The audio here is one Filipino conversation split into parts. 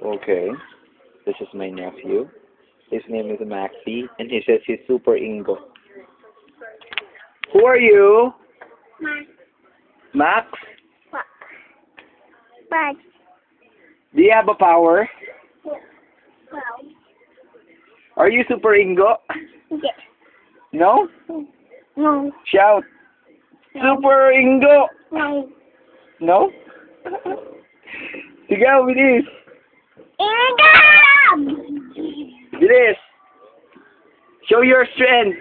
Okay. This is my nephew. His name is Maxie, and he says he's Super Ingo. Who are you? Max? But, Do you have a power? well, Are you Super Ingo? yes. No? No. Shout. Super Ingo! No. No? Sigaw, bilis! Ingam! Bilis! Show your strength!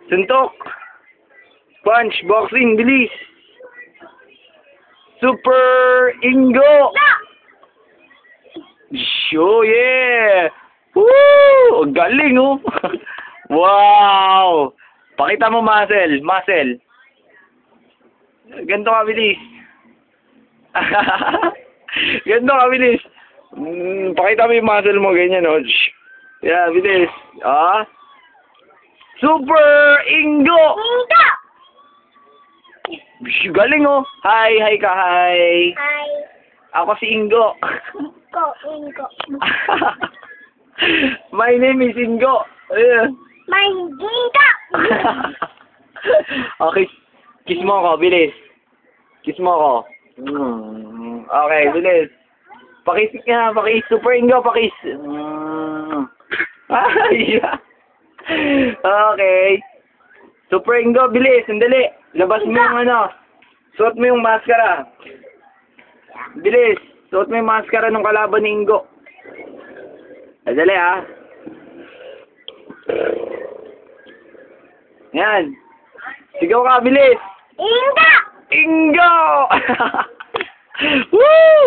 Suntok! Punch, boxing, bilis! Super Ingo! No! Show, yeah! Woo! Galing, oh! Wow! Pakita mo muscle, muscle. Ganito ka bilis. Ganito ka bilis. Pakita mo yung muscle mo, ganyan, oh. Yeah, bilis. Ah? Super Ingo! Ingo! Galing, oh. Hi, hi ka, hi. Hi. Ako si Ingo. Ingo. My name is Ingo. Ayan. My Ingo! Okay, kiss mo ako, bilis. Kiss mo ako. Okay, bilis. Pakis ka, pakis. Super Ingo, pakis. Ay, okay. Super Ingo, bilis, sandali. Labas mo yung ano. Suot mo yung maskara. Bilis. Suot mo yung maskara ng kalaban ni Ingo. Sandali, ha. Yan. Sigaw ka, bilis. Ingo! Ingo! Woo!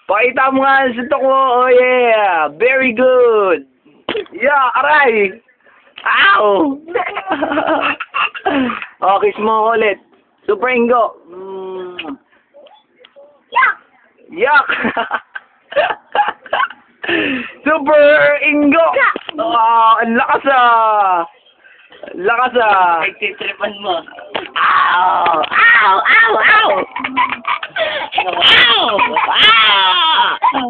Pakita mo nga sa suntok mo. Oh, yeah. Very good. Yeah, aray. Ow! Oh, kiss mo ako ulit. Super Ingo. Yuck! Yuck! Super Ingo! Ang lakas ah! Lakas ah! Nagtitripan mo. Ow! Ow! Ow! Ow! Ow!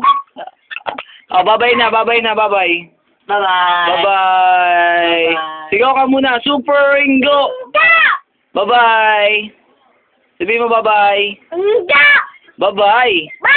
Oh, babay na, babay na, babay. Bye-bye. Bye-bye. Sigaw ka muna, Super Ingo! Bye-bye. Sabihin mo bye-bye. Ingo! Bye-bye. Bye!